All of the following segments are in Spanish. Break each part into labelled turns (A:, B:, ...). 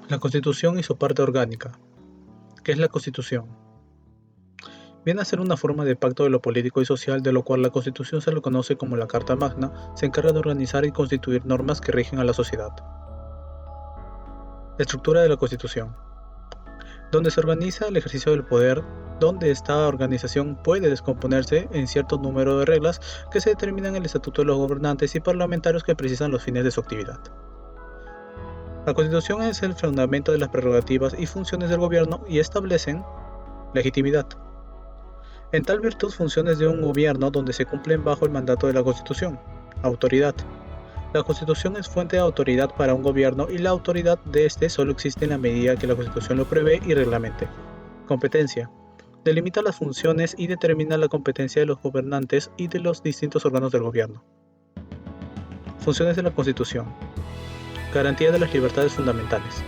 A: La Constitución y su parte orgánica. ¿Qué es la Constitución? Viene a ser una forma de pacto de lo político y social, de lo cual la Constitución se le conoce como la Carta Magna, se encarga de organizar y constituir normas que rigen a la sociedad. Estructura de la Constitución. Donde se organiza el ejercicio del poder, donde esta organización puede descomponerse en cierto número de reglas que se determinan en el estatuto de los gobernantes y parlamentarios que precisan los fines de su actividad. La Constitución es el fundamento de las prerrogativas y funciones del gobierno y establecen legitimidad. En tal virtud, funciones de un gobierno donde se cumplen bajo el mandato de la Constitución. Autoridad. La Constitución es fuente de autoridad para un gobierno y la autoridad de este solo existe en la medida que la Constitución lo prevé y reglamente. Competencia. Delimita las funciones y determina la competencia de los gobernantes y de los distintos órganos del gobierno. Funciones de la Constitución. Garantía de las libertades fundamentales.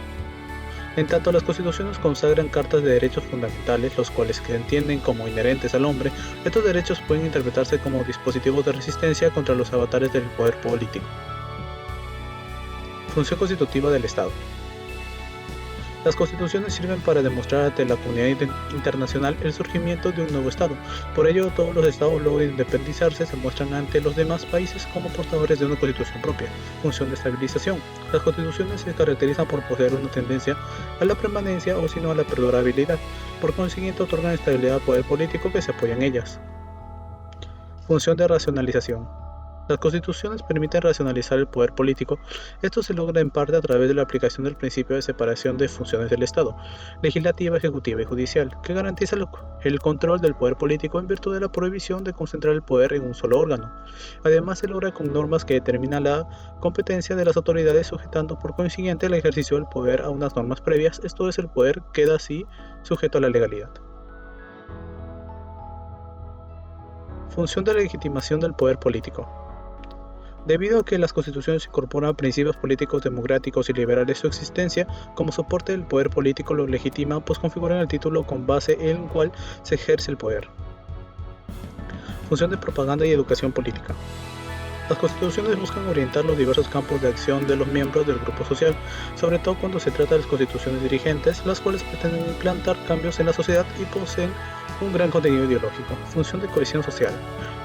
A: En tanto, las constituciones consagran cartas de derechos fundamentales, los cuales se entienden como inherentes al hombre. Estos derechos pueden interpretarse como dispositivos de resistencia contra los avatares del poder político. Función constitutiva del Estado. Las constituciones sirven para demostrar ante la comunidad internacional el surgimiento de un nuevo Estado. Por ello, todos los Estados luego de independizarse se muestran ante los demás países como portadores de una constitución propia. Función de estabilización. Las constituciones se caracterizan por poseer una tendencia a la permanencia o sino a la perdurabilidad. Por consiguiente, otorgan estabilidad al poder político que se apoya en ellas. Función de racionalización. Las constituciones permiten racionalizar el poder político. Esto se logra en parte a través de la aplicación del principio de separación de funciones del Estado, legislativa, ejecutiva y judicial, que garantiza el control del poder político en virtud de la prohibición de concentrar el poder en un solo órgano. Además, se logra con normas que determinan la competencia de las autoridades, sujetando por consiguiente el ejercicio del poder a unas normas previas. Esto es, el poder queda así sujeto a la legalidad. Función de legitimación del poder político. Debido a que las constituciones incorporan principios políticos democráticos y liberales, su existencia como soporte del poder político lo legitima, pues configuran el título con base en el cual se ejerce el poder. Función de propaganda y educación política. Las constituciones buscan orientar los diversos campos de acción de los miembros del grupo social, sobre todo cuando se trata de las constituciones dirigentes, las cuales pretenden implantar cambios en la sociedad y poseen un gran contenido ideológico. Función de cohesión social.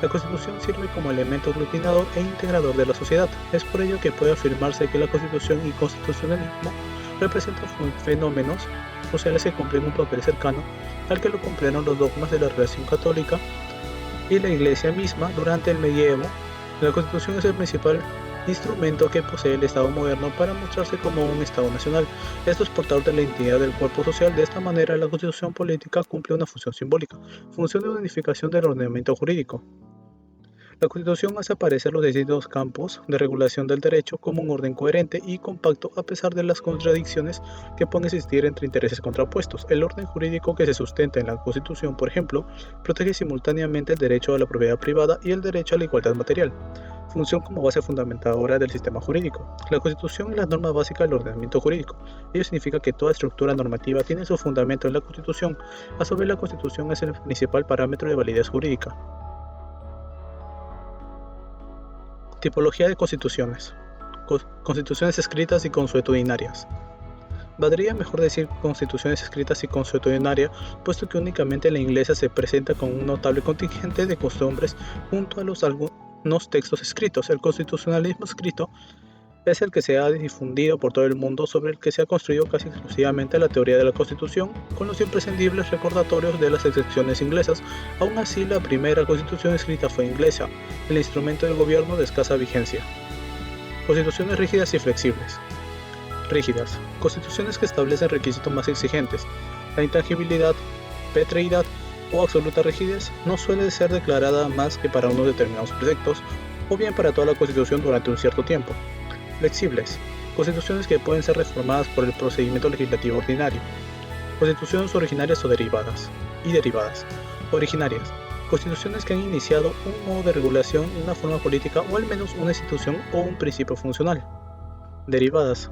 A: La Constitución sirve como elemento aglutinador e integrador de la sociedad. Es por ello que puede afirmarse que la Constitución y constitucionalismo representan fenómenos sociales que cumplen un papel cercano al que lo cumplieron los dogmas de la relación católica y la Iglesia misma durante el medievo. La Constitución es el principal instrumento que posee el Estado moderno para mostrarse como un Estado nacional. Esto es portador de la identidad del cuerpo social. De esta manera, la Constitución política cumple una función simbólica, función de unificación del ordenamiento jurídico. La Constitución hace aparecer los distintos campos de regulación del derecho como un orden coherente y compacto a pesar de las contradicciones que pueden existir entre intereses contrapuestos. El orden jurídico que se sustenta en la Constitución, por ejemplo, protege simultáneamente el derecho a la propiedad privada y el derecho a la igualdad material. Función como base fundamentadora del sistema jurídico. La Constitución es la norma básica del ordenamiento jurídico. Ello significa que toda estructura normativa tiene su fundamento en la Constitución. A su vez, la Constitución es el principal parámetro de validez jurídica. Tipología de constituciones. Constituciones escritas y consuetudinarias. Valdría mejor decir constituciones escritas y consuetudinarias, puesto que únicamente la inglesa se presenta con un notable contingente de costumbres junto a algunos textos escritos. El constitucionalismo escrito es el que se ha difundido por todo el mundo, sobre el que se ha construido casi exclusivamente la teoría de la Constitución, con los imprescindibles recordatorios de las excepciones inglesas. Aún así, la primera Constitución escrita fue inglesa, el instrumento del gobierno de escasa vigencia. Constituciones rígidas y flexibles. Rígidas. Constituciones que establecen requisitos más exigentes. La intangibilidad, petreidad o absoluta rigidez no suele ser declarada más que para unos determinados preceptos, o bien para toda la Constitución durante un cierto tiempo. Flexibles. Constituciones que pueden ser reformadas por el procedimiento legislativo ordinario. Constituciones originarias o derivadas. Y derivadas. Originarias. Constituciones que han iniciado un modo de regulación, una forma política o al menos una institución o un principio funcional. Derivadas.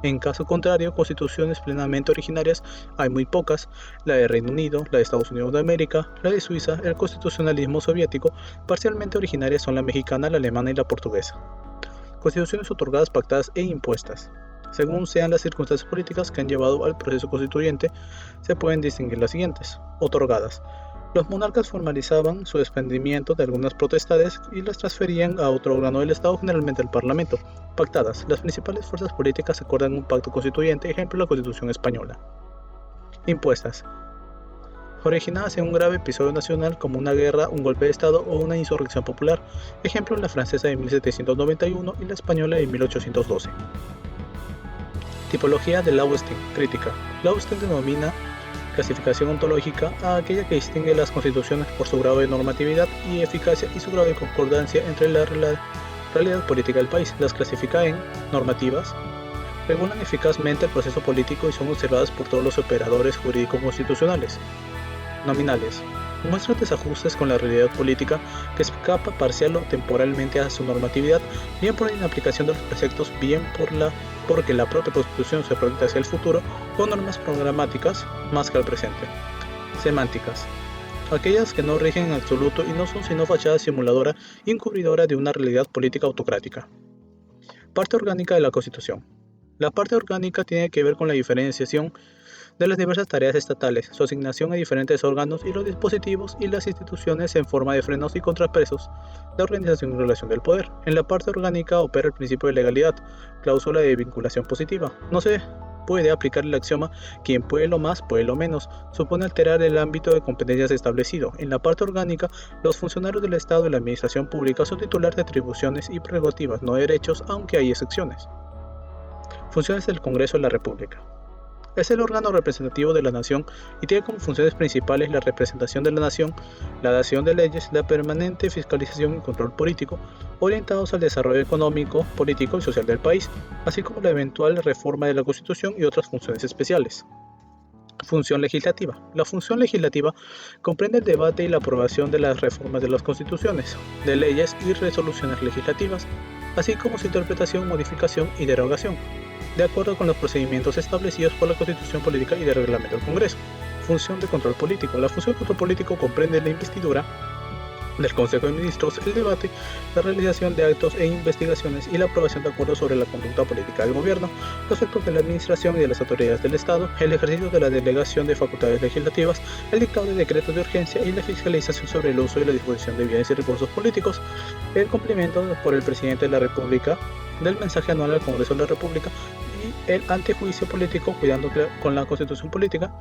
A: En caso contrario, constituciones plenamente originarias hay muy pocas: la de Reino Unido, la de Estados Unidos de América, la de Suiza, el constitucionalismo soviético. Parcialmente originarias son la mexicana, la alemana y la portuguesa. Constituciones otorgadas, pactadas e impuestas. Según sean las circunstancias políticas que han llevado al proceso constituyente, se pueden distinguir las siguientes. Otorgadas. Los monarcas formalizaban su desprendimiento de algunas potestades y las transferían a otro órgano del Estado, generalmente el Parlamento. Pactadas. Las principales fuerzas políticas acuerdan un pacto constituyente, ejemplo la Constitución española. Impuestas. Originadas en un grave episodio nacional como una guerra, un golpe de Estado o una insurrección popular, ejemplo la francesa de 1791 y la española de 1812. Tipología de Lausten, crítica. Lausten denomina clasificación ontológica a aquella que distingue las constituciones por su grado de normatividad y eficacia y su grado de concordancia entre la realidad política del país. Las clasifica en normativas, regulan eficazmente el proceso político y son observadas por todos los operadores jurídicos constitucionales. Nominales. Muestran desajustes con la realidad política que escapa parcial o temporalmente a su normatividad, bien por la inaplicación de los preceptos, bien porque la propia Constitución se proyecta hacia el futuro con normas programáticas más que al presente. Semánticas. Aquellas que no rigen en absoluto y no son sino fachada simuladora y encubridora de una realidad política autocrática. Parte orgánica de la Constitución. La parte orgánica tiene que ver con la diferenciación de las diversas tareas estatales, su asignación a diferentes órganos y los dispositivos y las instituciones en forma de frenos y contrapesos, la organización y relación del poder. En la parte orgánica opera el principio de legalidad, cláusula de vinculación positiva. No se puede aplicar el axioma quien puede lo más, puede lo menos. Supone alterar el ámbito de competencias establecido. En la parte orgánica, los funcionarios del Estado y la administración pública son titulares de atribuciones y prerrogativas, no derechos, aunque hay excepciones. Funciones del Congreso de la República. Es el órgano representativo de la nación y tiene como funciones principales la representación de la nación, la dación de leyes, la permanente fiscalización y control político, orientados al desarrollo económico, político y social del país, así como la eventual reforma de la Constitución y otras funciones especiales. Función legislativa. La función legislativa comprende el debate y la aprobación de las reformas de las constituciones, de leyes y resoluciones legislativas, así como su interpretación, modificación y derogación, de acuerdo con los procedimientos establecidos por la Constitución Política y de reglamento del Congreso. Función de control político. La función de control político comprende la investidura del Consejo de Ministros, el debate, la realización de actos e investigaciones y la aprobación de acuerdos sobre la conducta política del gobierno, los actos de la administración y de las autoridades del Estado, el ejercicio de la delegación de facultades legislativas, el dictado de decretos de urgencia y la fiscalización sobre el uso y la disposición de bienes y recursos políticos, el cumplimiento por el Presidente de la República del mensaje anual al Congreso de la República y el antejuicio político, cuidando con la Constitución política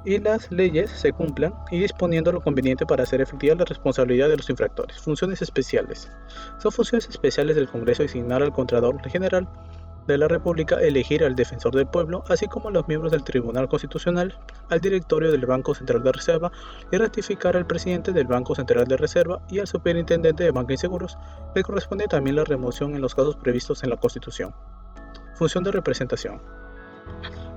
A: y las leyes se cumplan y disponiendo lo conveniente para hacer efectiva la responsabilidad de los infractores. Funciones especiales. Son funciones especiales del Congreso designar al Contralor General de la República, elegir al Defensor del Pueblo, así como a los miembros del Tribunal Constitucional, al Directorio del Banco Central de Reserva y ratificar al Presidente del Banco Central de Reserva y al Superintendente de Banca y Seguros. Le corresponde también la remoción en los casos previstos en la Constitución. Función de representación.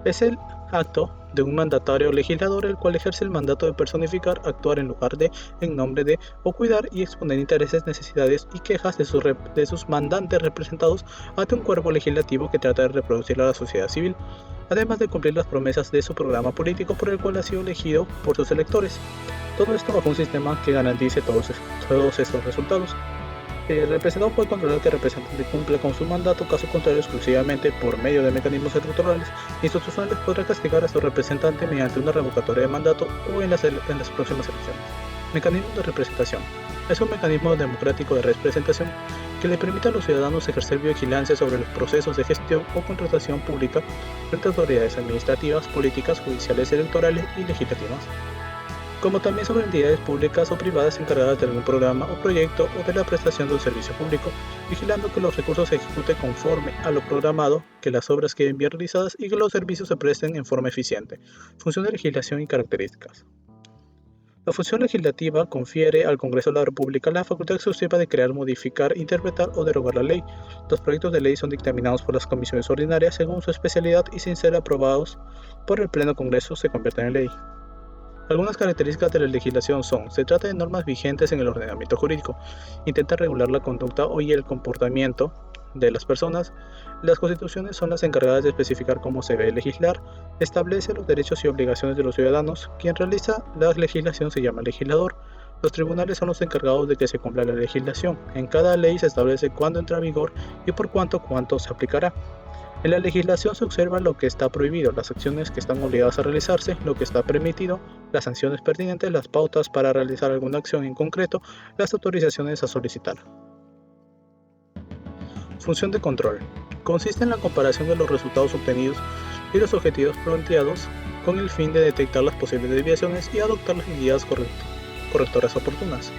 A: Es el acto de un mandatario legislador el cual ejerce el mandato de personificar, actuar en lugar de, en nombre de, o cuidar y exponer intereses, necesidades y quejas de sus mandantes representados ante un cuerpo legislativo que trata de reproducir a la sociedad civil, además de cumplir las promesas de su programa político por el cual ha sido elegido por sus electores. Todo esto bajo un sistema que garantice todos estos resultados. El representado puede controlar que el representante cumpla con su mandato, caso contrario, exclusivamente por medio de mecanismos electorales institucionales podrá castigar a su representante mediante una revocatoria de mandato o en las próximas elecciones. Mecanismo de representación. Es un mecanismo democrático de representación que le permite a los ciudadanos ejercer vigilancia sobre los procesos de gestión o contratación pública frente a autoridades administrativas, políticas, judiciales, electorales y legislativas, como también sobre entidades públicas o privadas encargadas de algún programa o proyecto o de la prestación de un servicio público, vigilando que los recursos se ejecuten conforme a lo programado, que las obras queden bien realizadas y que los servicios se presten en forma eficiente. Función de legislación y características. La función legislativa confiere al Congreso de la República la facultad exclusiva de crear, modificar, interpretar o derogar la ley. Los proyectos de ley son dictaminados por las comisiones ordinarias según su especialidad y sin ser aprobados por el Pleno Congreso se convierten en ley. Algunas características de la legislación son: se trata de normas vigentes en el ordenamiento jurídico, intenta regular la conducta y el comportamiento de las personas, las constituciones son las encargadas de especificar cómo se debe legislar, establece los derechos y obligaciones de los ciudadanos, quien realiza la legislación se llama legislador, los tribunales son los encargados de que se cumpla la legislación, en cada ley se establece cuándo entra en vigor y por cuánto se aplicará. En la legislación se observa lo que está prohibido, las acciones que están obligadas a realizarse, lo que está permitido, las sanciones pertinentes, las pautas para realizar alguna acción en concreto, las autorizaciones a solicitar. Función de control. Consiste en la comparación de los resultados obtenidos y los objetivos planteados con el fin de detectar las posibles desviaciones y adoptar las medidas correctoras oportunas.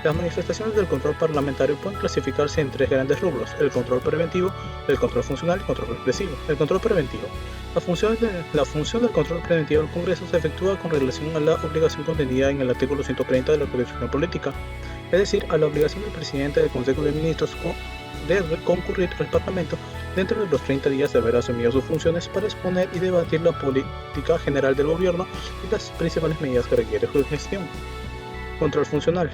A: Las manifestaciones del control parlamentario pueden clasificarse en tres grandes rubros: el control preventivo, el control funcional y el control represivo. El control preventivo. La función del control preventivo del Congreso se efectúa con relación a la obligación contenida en el artículo 130 de la Constitución Política, es decir, a la obligación del presidente del Consejo de Ministros de concurrir al Parlamento dentro de los 30 días de haber asumido sus funciones para exponer y debatir la política general del gobierno y las principales medidas que requiere su gestión. Control funcional.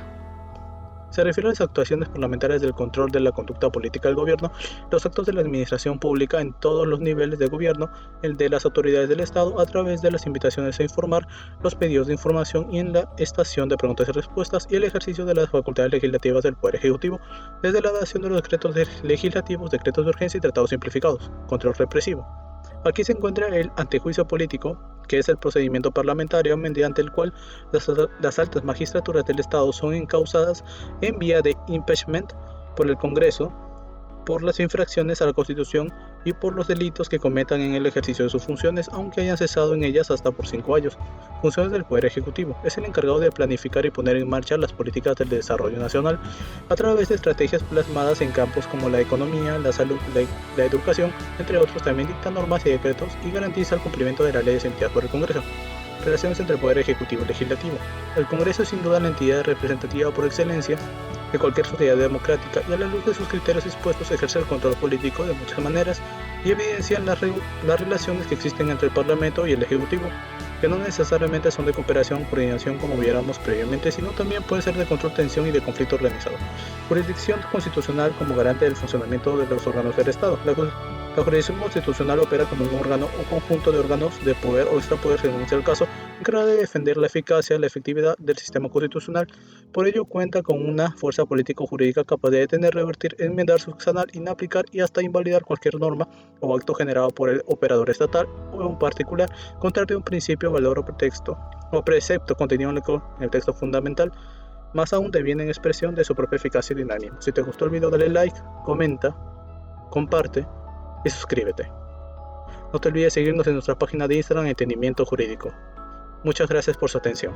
A: Se refiere a las actuaciones parlamentarias del control de la conducta política del gobierno, los actos de la administración pública en todos los niveles de gobierno, el de las autoridades del Estado a través de las invitaciones a informar, los pedidos de información y en la estación de preguntas y respuestas y el ejercicio de las facultades legislativas del Poder Ejecutivo, desde la dación de los decretos legislativos, decretos de urgencia y tratados simplificados. Control represivo. Aquí se encuentra el antejuicio político, que es el procedimiento parlamentario mediante el cual las altas magistraturas del Estado son encausadas en vía de impeachment por el Congreso por las infracciones a la Constitución y por los delitos que cometan en el ejercicio de sus funciones, aunque hayan cesado en ellas hasta por 5 años. Funciones del Poder Ejecutivo. Es el encargado de planificar y poner en marcha las políticas del desarrollo nacional a través de estrategias plasmadas en campos como la economía, la salud, la educación, entre otros. También dicta normas y decretos y garantiza el cumplimiento de las leyes emitidas por el Congreso. Relaciones entre el Poder Ejecutivo y Legislativo. El Congreso es sin duda la entidad representativa por excelencia de cualquier sociedad democrática y a la luz de sus criterios expuestos ejerce el control político de muchas maneras y evidencian las relaciones que existen entre el Parlamento y el Ejecutivo, que no necesariamente son de cooperación o coordinación como viéramos previamente, sino también pueden ser de control, tensión y de conflicto organizado. Jurisdicción constitucional como garante del funcionamiento de los órganos del Estado. La jurisdicción constitucional opera como un órgano o conjunto de órganos de poder o extrapoder, según sea el caso, encargado de defender la eficacia y la efectividad del sistema constitucional. Por ello cuenta con una fuerza político-jurídica capaz de detener, revertir, enmendar, subsanar, inaplicar y hasta invalidar cualquier norma o acto generado por el operador estatal o en particular, contrario a un principio, valor o pretexto o precepto contenido en el texto fundamental. Más aún deviene en expresión de su propia eficacia y dinámica. Si te gustó el video, dale like, comenta, comparte y suscríbete. No te olvides seguirnos en nuestra página de Instagram Entendimiento Jurídico. Muchas gracias por su atención.